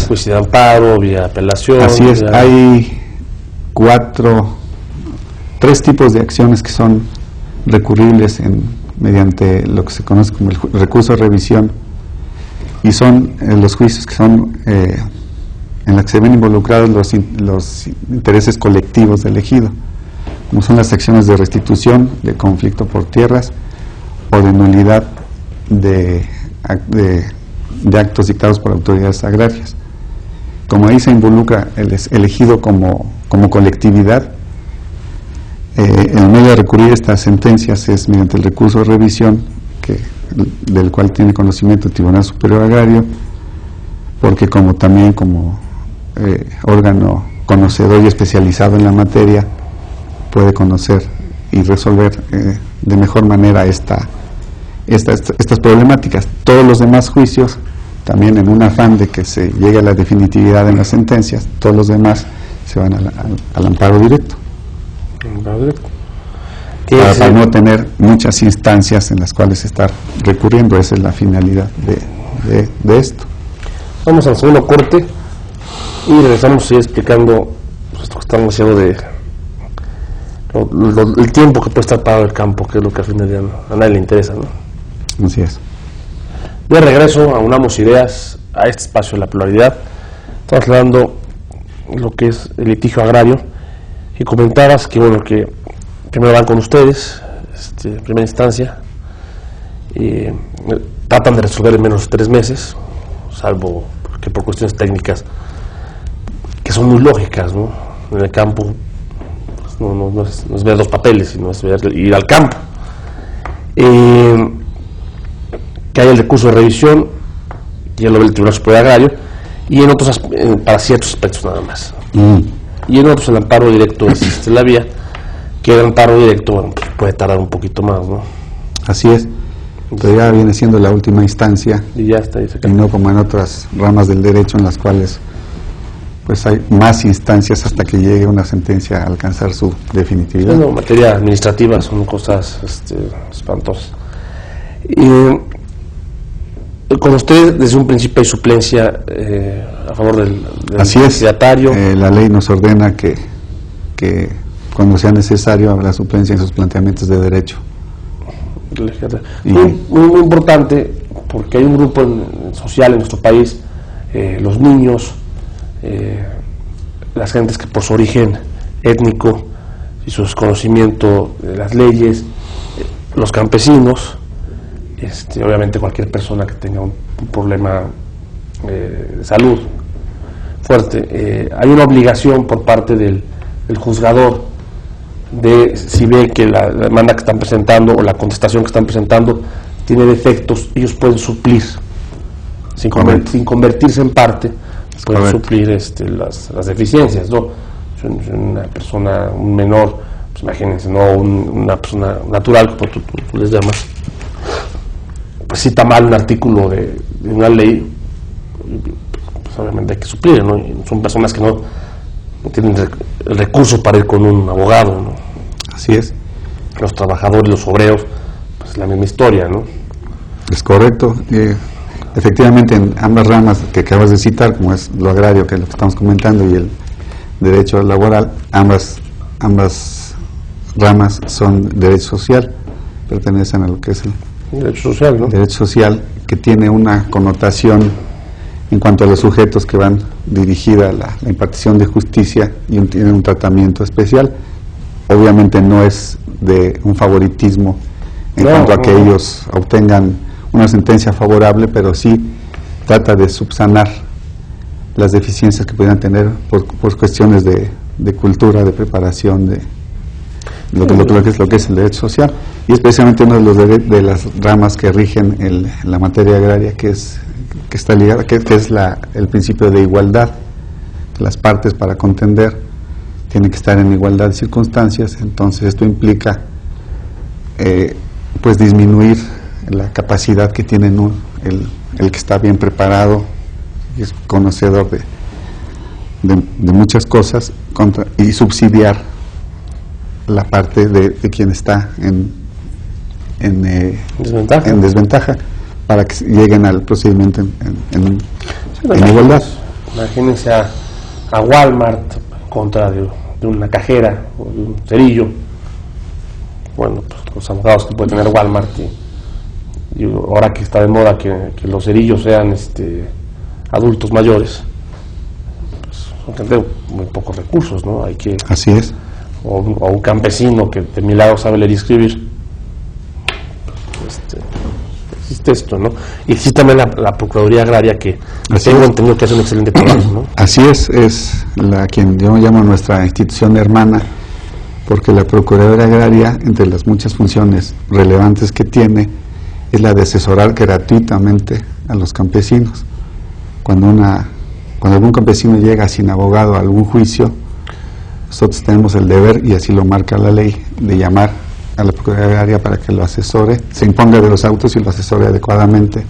juicio de amparo, vía apelación. Así es, hay 3 tipos de acciones que son recurribles mediante lo que se conoce como el recurso de revisión, y son los juicios que son en los que se ven involucrados los intereses colectivos del ejido. como son las acciones de restitución, de conflicto por tierras o de nulidad de actos dictados por autoridades agrarias. Como ahí se involucra el elegido como colectividad, el medio de recurrir estas sentencias es mediante el recurso de revisión, del cual tiene conocimiento el Tribunal Superior Agrario, porque también como órgano conocedor y especializado en la materia, puede conocer y resolver de mejor manera estas problemáticas. Todos los demás juicios, también en un afán de que se llegue a la definitividad en las sentencias, todos los demás se van al amparo directo. Para no tener muchas instancias en las cuales estar recurriendo. Esa es la finalidad de esto. Vamos al segundo corte y regresamos a seguir explicando esto que estamos haciendo de el tiempo que puede estar parado el campo, que es lo que al fin del día a nadie le interesa, ¿no? Así es. De regreso a Unamos Ideas, a este espacio de la pluralidad. Estamos hablando lo que es el litigio agrario y comentabas que que primero van con ustedes, en primera instancia, y tratan de resolver en menos de 3 meses, salvo que por cuestiones técnicas que son muy lógicas, ¿no? En el campo pues, no es ver 2 papeles, sino es ir al campo. Que hay el recurso de revisión, ya lo ve el Tribunal Superior Agrario, y en otros para ciertos aspectos nada más. Y en otros el amparo directo existe la vía, que el amparo directo pues puede tardar un poquito más, ¿no? Así es. Entonces ya viene siendo la última instancia, y ya está, y no como en otras ramas del derecho en las cuales pues hay más instancias hasta que llegue una sentencia a alcanzar su definitividad. En materia administrativa son cosas espantosas. Con usted desde un principio hay suplencia a favor del destinatario. La ley nos ordena que cuando sea necesario habrá suplencia en sus planteamientos de derecho. Muy importante, porque hay un grupo social en nuestro país, los niños, las gentes que por su origen étnico y su desconocimiento de las leyes, los campesinos, obviamente cualquier persona que tenga un problema de salud fuerte, hay una obligación por parte del juzgador de, si ve que la demanda que están presentando o la contestación que están presentando tiene defectos, ellos pueden suplir sin convertirse en parte, pueden suplir las deficiencias, ¿no? Una persona, un menor, pues imagínense, no una persona natural, como tú les llamas, pues cita mal un artículo de una ley, pues obviamente hay que suplir, ¿no? Y son personas que no tienen el recurso para ir con un abogado, ¿no? Así es. Los trabajadores, los obreros, pues la misma historia, ¿no? Es correcto. Efectivamente, en ambas ramas que acabas de citar, como es lo agrario, que es lo que estamos comentando, y el derecho laboral, ambas ramas son derecho social, pertenecen a lo que es el derecho social, ¿no? Derecho social, que tiene una connotación en cuanto a los sujetos que van dirigida a la impartición de justicia y tiene un tratamiento especial. Obviamente no es de un favoritismo en cuanto a que ellos obtengan una sentencia favorable, pero sí trata de subsanar las deficiencias que pudieran tener por cuestiones de cultura, de preparación, de lo que es el derecho social, y es precisamente una de las ramas que rigen la materia agraria, que está ligada, que es el principio de igualdad. Las partes, para contender, tienen que estar en igualdad de circunstancias. Entonces esto implica pues disminuir la capacidad que tiene el que está bien preparado y es conocedor de muchas cosas, y subsidiar la parte de quien está en desventaja, para que lleguen al procedimiento en igualdad. Imagínense a Walmart contra de una cajera o de un cerillo. Bueno, pues los abogados que puede tener Walmart, y ahora que está de moda que los cerillos sean adultos mayores, pues son gente de muy pocos recursos, ¿no? Así es. o un campesino que de milagro sabe leer y escribir, existe esto, ¿no? Y existe también la Procuraduría Agraria, que tengo entendido que hace un excelente trabajo, ¿no? Así es la quien yo llamo nuestra institución hermana, porque la Procuraduría Agraria, entre las muchas funciones relevantes que tiene, es la de asesorar gratuitamente a los campesinos. Cuando algún campesino llega sin abogado a algún juicio, nosotros tenemos el deber, y así lo marca la ley, de llamar a la Procuraduría Agraria para que lo asesore, se imponga de los autos y lo asesore adecuadamente.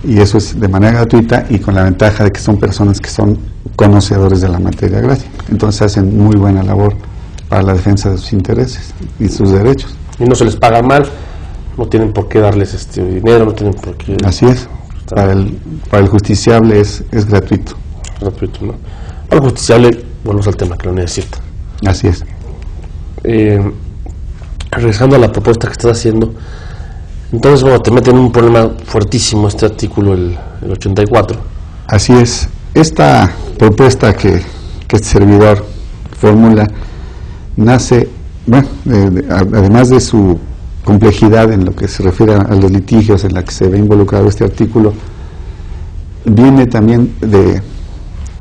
Y eso es de manera gratuita y con la ventaja de que son personas que son conocedores de la materia agraria. Entonces hacen muy buena labor para la defensa de sus intereses y sus derechos. Y no se les paga mal, no tienen por qué darles dinero, no tienen por qué... Así es, para el justiciable es gratuito. Gratuito, ¿no? Para el justiciable, volvemos al tema, que lo necesita. Así es. Regresando a la propuesta que estás haciendo, entonces, bueno, te mete en un problema fuertísimo este artículo, el 84. Así es. Esta propuesta que este servidor formula nace, bueno, además de su complejidad en lo que se refiere a los litigios en la que se ve involucrado este artículo, viene también de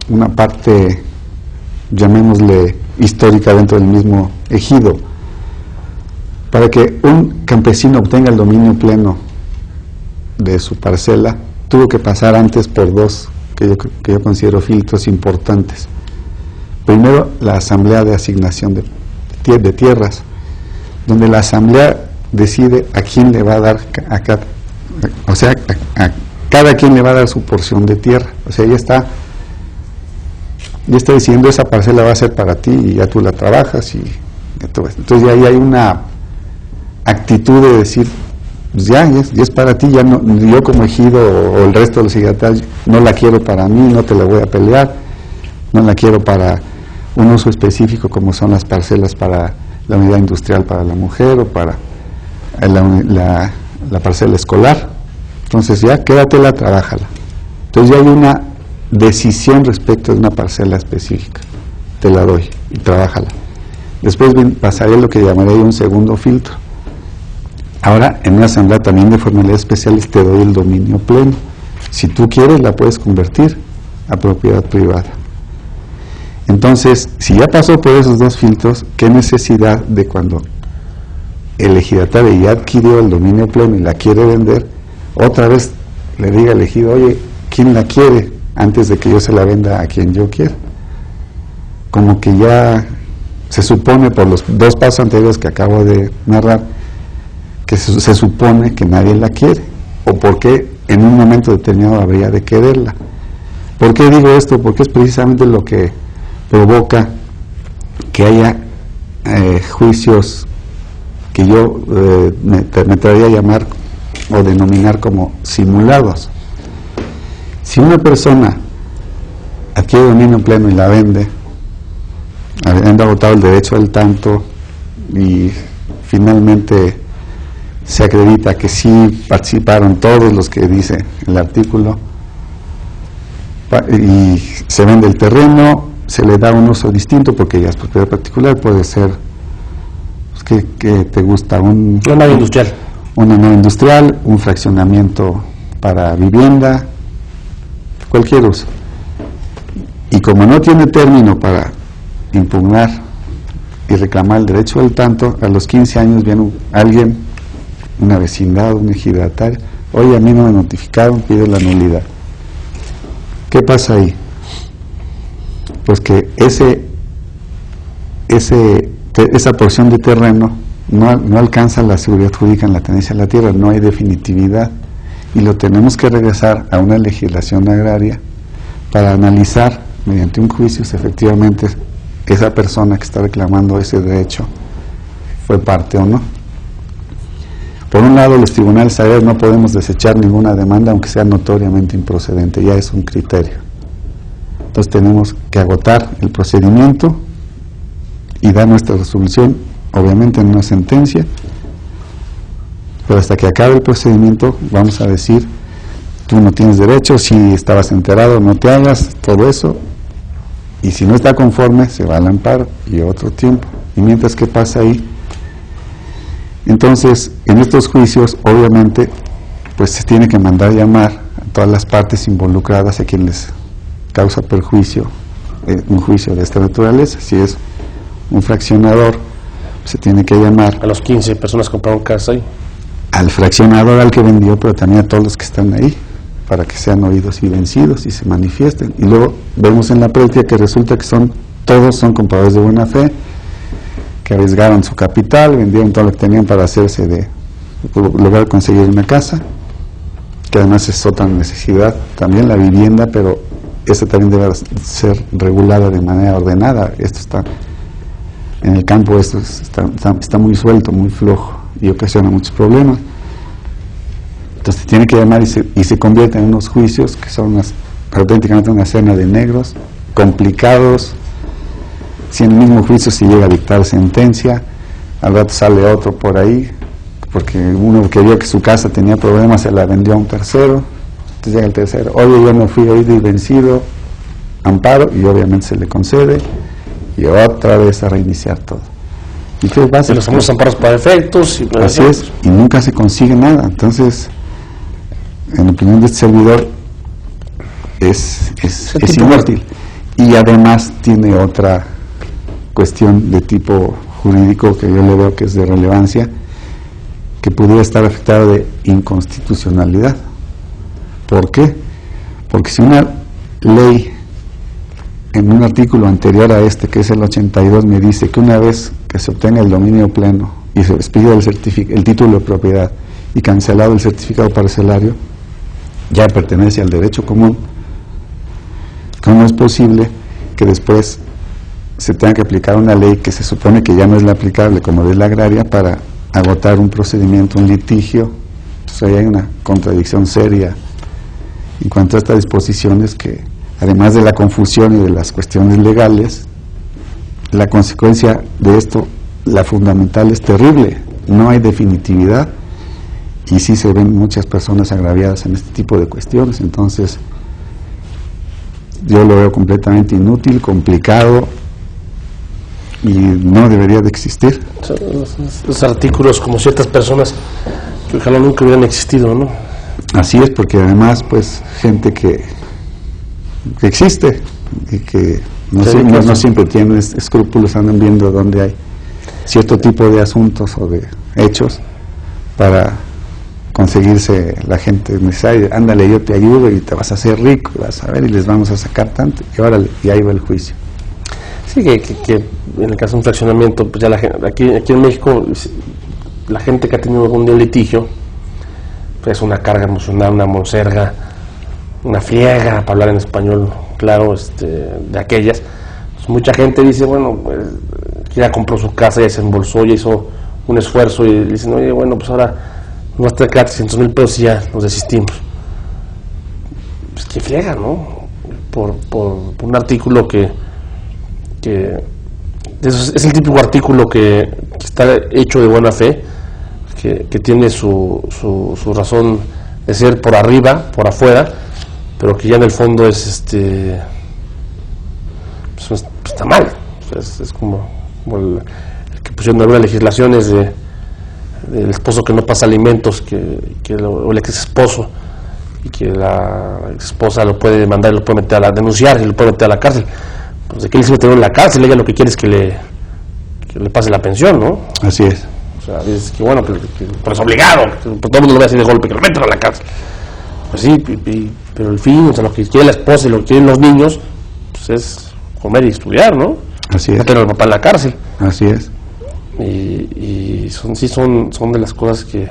una parte, llamémosle, histórica dentro del mismo ejido. Para que un campesino obtenga el dominio pleno de su parcela, tuvo que pasar antes por dos que yo considero filtros importantes. Primero, la asamblea de asignación de tierras, donde la asamblea decide a quién le va a dar, a cada quien le va a dar su porción de tierra. O sea, ya está diciendo, esa parcela va a ser para ti y ya tú la trabajas y todo esto. Entonces ahí hay una actitud de decir, pues ya es para ti, ya no, yo como ejido o el resto de los ejidatarios no la quiero para mí, no te la voy a pelear, no la quiero para un uso específico como son las parcelas para la unidad industrial para la mujer o para la parcela escolar. Entonces ya quédatela, trabájala. Entonces ya hay una decisión respecto de una parcela específica, te la doy y trabájala. Después pasaré lo que llamaré un segundo filtro. Ahora, en una asamblea también de formalidades especiales te doy el dominio pleno. Si tú quieres, la puedes convertir a propiedad privada. Entonces, si ya pasó por esos dos filtros, ¿qué necesidad de cuando el ejidatario ya adquirió el dominio pleno y la quiere vender, otra vez le diga al ejido, oye, ¿quién la quiere? Antes de que yo se la venda a quien yo quiera. Como que ya se supone, por los dos pasos anteriores que acabo de narrar, que se supone que nadie la quiere, o porque en un momento determinado habría de quererla. ¿Por qué digo esto? Porque es precisamente lo que provoca que haya juicios que yo me atrevería a llamar o denominar como simulados. Si una persona adquiere dominio pleno y la vende, habiendo agotado el derecho al tanto y finalmente se acredita que sí participaron todos los que dice el artículo y se vende el terreno, se le da un uso distinto porque ya es propiedad particular, puede ser, pues, ¿qué te gusta? Una nave industrial. Una nave industrial, un fraccionamiento para vivienda, cualquier uso. Y como no tiene término para impugnar y reclamar el derecho al tanto, a los 15 años viene alguien, una vecindad, un ejidatario, oye, a mí no me notificaron, pide la nulidad. ¿Qué pasa ahí? Pues que esa porción de terreno no alcanza la seguridad jurídica en la tenencia de la tierra, no hay definitividad, y lo tenemos que regresar a una legislación agraria para analizar mediante un juicio si efectivamente esa persona que está reclamando ese derecho fue parte o no. Por un lado, los tribunales agrarios no podemos desechar ninguna demanda aunque sea notoriamente improcedente, ya es un criterio. Entonces tenemos que agotar el procedimiento y dar nuestra resolución, obviamente en una sentencia, pero hasta que acabe el procedimiento vamos a decir, tú no tienes derecho, si estabas enterado no te hagas, todo eso, y si no está conforme se va al amparo y otro tiempo, y mientras que pasa ahí. Entonces, en estos juicios, obviamente, pues se tiene que mandar llamar a todas las partes involucradas, a quien les causa perjuicio un juicio de esta naturaleza. Si es un fraccionador, se tiene que llamar a los 15 personas que compraron casa ahí, al fraccionador, al que vendió, pero también a todos los que están ahí, para que sean oídos y vencidos y se manifiesten. Y luego vemos en la práctica que resulta que todos son compradores de buena fe, que arriesgaron su capital, vendieron todo lo que tenían para hacerse de lograr conseguir una casa, que además es otra necesidad, también la vivienda, pero esta también debe ser regulada de manera ordenada. Esto está en el campo, esto está muy suelto, muy flojo y ocasiona muchos problemas. Entonces tiene que llamar y se convierte en unos juicios que son auténticamente una cena de negros, complicados. Si en el mismo juicio se llega a dictar sentencia, al rato sale otro por ahí, porque uno que vio que su casa tenía problemas se la vendió a un tercero, entonces llega el tercero, oye, yo no fui oído y vencido, amparo, y obviamente se le concede, y otra vez a reiniciar todo. ¿Y qué pasa? Los famosos amparos para efectos. Así es, y nunca se consigue nada. Entonces, en la opinión de este servidor, es inútil. Y además tiene otra cuestión de tipo jurídico que yo le veo que es de relevancia, que pudiera estar afectada de inconstitucionalidad. ¿Por qué? Porque si una ley en un artículo anterior a este, que es el 82, me dice que una vez que se obtenga el dominio pleno y se expida el título de propiedad y cancelado el certificado parcelario, ya pertenece al derecho común, ¿cómo es posible que después se tenga que aplicar una ley que se supone que ya no es la aplicable como es la agraria para agotar un procedimiento, un litigio? Pues ahí hay una contradicción seria en cuanto a estas disposiciones, que además de la confusión y de las cuestiones legales, la consecuencia de esto, la fundamental, es terrible. No hay definitividad y sí se ven muchas personas agraviadas en este tipo de cuestiones. Entonces yo lo veo completamente inútil, complicado, y no debería de existir. Los artículos, como ciertas personas que ojalá nunca hubieran existido, ¿no? Así es, porque además, pues, gente que existe y que no siempre tiene escrúpulos, andan viendo dónde hay cierto tipo de asuntos o de hechos para conseguirse la gente necesaria. Ándale, yo te ayudo y te vas a hacer rico, y vas a ver, y les vamos a sacar tanto, y órale, y ahí va el juicio. Sí, que en el caso de un fraccionamiento, pues ya aquí en México, la gente que ha tenido algún litigio, pues es una carga emocional, una monserga, una friega, para hablar en español, claro, de aquellas. Pues mucha gente dice, bueno, pues ya compró su casa, ya se embolsó, ya hizo un esfuerzo, y dicen, oye, bueno, pues ahora nos va a quedar 300,000 pesos y ya nos desistimos. Pues qué friega, ¿no? Por un artículo que es el típico artículo que está hecho de buena fe, que tiene su razón de ser por arriba, por afuera, pero que ya en el fondo es pues está mal. Es como el que pusieron algunas legislaciones del esposo que no pasa alimentos, o el ex esposo, y que la ex esposa lo puede demandar, lo puede meter denunciar y lo puede meter a la cárcel. Pues de que él se metió en la cárcel, ella lo que quiere es que le pase la pensión, ¿no? Así es. O sea, es que bueno, pues es obligado, pues todo el mundo lo ve así de golpe, que lo metan a la cárcel. Pues sí, pero el fin, o sea, lo que quiere la esposa y lo que quieren los niños, pues es comer y estudiar, ¿no? Así es. Meter al papá en la cárcel. Así es. Y son de las cosas que...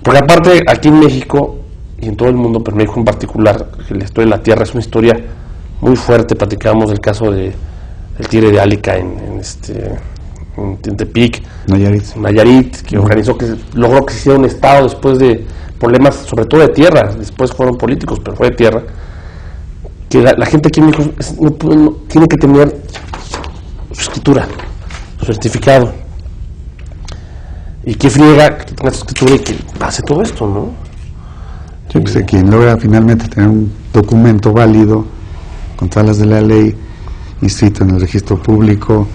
Porque aparte, aquí en México, y en todo el mundo, pero en México en particular, la historia de la tierra es una historia muy fuerte. Platicamos del caso del Tigre de Álica en Tepic, Nayarit, que logró que se hiciera un estado después de problemas, sobre todo de tierra. Después fueron políticos, pero fue de tierra. Que la gente aquí en México no tiene que tener su escritura, su certificado. Y qué friega que tenga su escritura y que pase todo esto, ¿no? Sí, pues quien logra finalmente tener un documento válido con todas las de la ley inscrito en el registro público,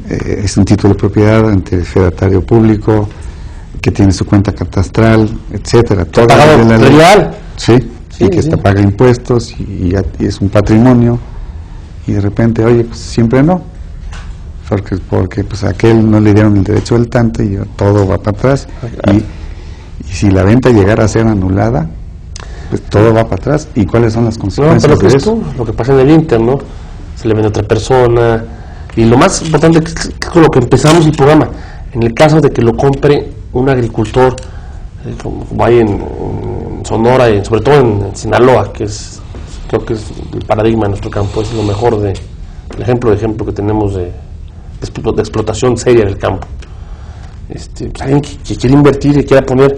es un título de propiedad ante el fedatario público, que tiene su cuenta catastral, etcétera. Toda la ley. Real. Sí, y que paga y es un patrimonio, y de repente, oye, pues siempre no, porque pues a aquel no le dieron el derecho del tanto y todo va para atrás, y si la venta llegara a ser anulada, pues todo va para atrás. ¿Y cuáles son las consecuencias de eso? Lo que pasa en el Inter, ¿no? Se le vende a otra persona, y lo más importante que es con lo que empezamos el programa, en el caso de que lo compre un agricultor, como hay en Sonora y sobre todo en Sinaloa, que creo que es el paradigma de nuestro campo, es lo mejor el ejemplo que tenemos de explotación seria del campo. Pues alguien que quiere invertir y quiera poner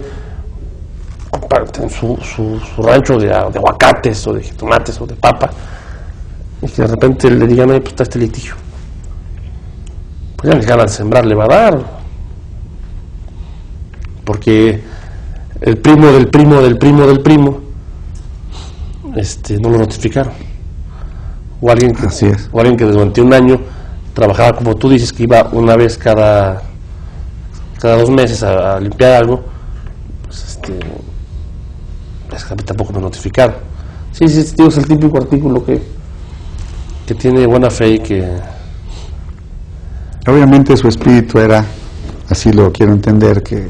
en su rancho de aguacates o de tomates o de papa, y que de repente le digan, pues está este litigio, pues ya les ganas de sembrar le va a dar, porque el primo del primo del primo del primo no lo notificaron, o alguien que durante un año trabajaba, como tú dices, que iba una vez cada 2 meses a limpiar algo, pues tampoco me notificaron. Sí, es el típico artículo que tiene buena fe y que... Obviamente su espíritu era, así lo quiero entender, que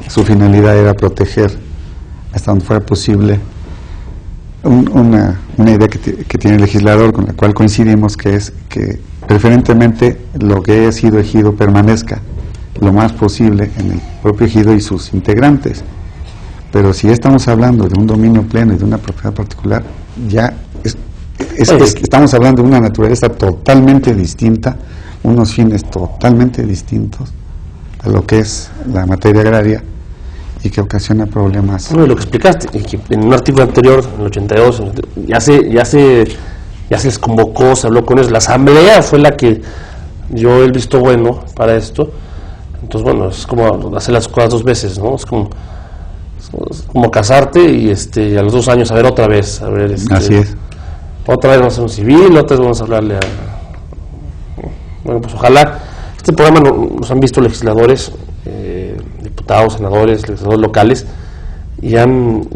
su finalidad era proteger hasta donde fuera posible una idea que tiene el legislador, con la cual coincidimos, que es que preferentemente lo que haya sido ejido permanezca lo más posible en el propio ejido y sus integrantes. Pero si estamos hablando de un dominio pleno y de una propiedad particular, ya estamos hablando de una naturaleza totalmente distinta, unos fines totalmente distintos a lo que es la materia agraria, y que ocasiona problemas. Lo que explicaste, y que en un artículo anterior, en el 82, ya se les convocó, se habló con ellos, la asamblea fue la que dio el visto bueno para esto. Entonces, bueno, es como hacer las cosas 2 veces, ¿no? Es como casarte y a los 2 años a ver otra vez, así es. Otra vez vamos a hacer un civil, otra vez vamos a hablarle a... Bueno, pues ojalá este programa nos han visto legisladores, diputados, senadores, legisladores locales, y han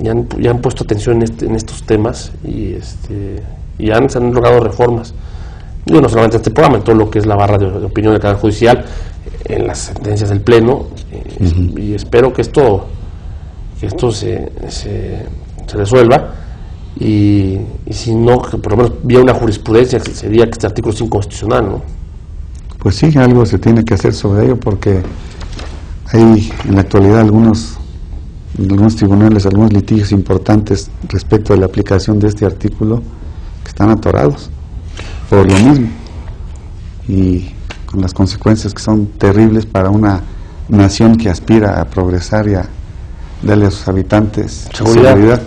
puesto atención en estos temas, y se han logrado reformas. Digo, no solamente en este programa, en todo lo que es la barra de opinión del canal judicial, en las sentencias del Pleno, y espero que esto se resuelva, y si no, que por lo menos vía una jurisprudencia, que sería que este artículo es inconstitucional, ¿no? Pues sí, algo se tiene que hacer sobre ello, porque hay en la actualidad algunos tribunales, algunos litigios importantes respecto a la aplicación de este artículo que están atorados por lo mismo, y con las consecuencias que son terribles para una nación que aspira a progresar y a darle a sus habitantes seguridad.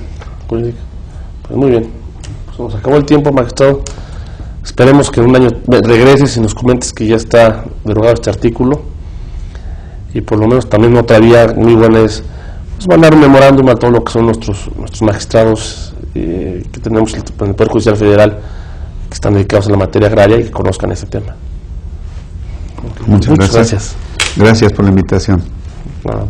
Pues muy bien, pues nos acabó el tiempo, magistrado. Esperemos que en un año regreses y nos comentes que ya está derogado este artículo, y por lo menos también otra vía muy buena es mandar un memorándum a todo lo que son nuestros magistrados que tenemos en el Poder Judicial Federal, que están dedicados a la materia agraria y que conozcan ese tema. Muchas gracias. Gracias por la invitación. Nada.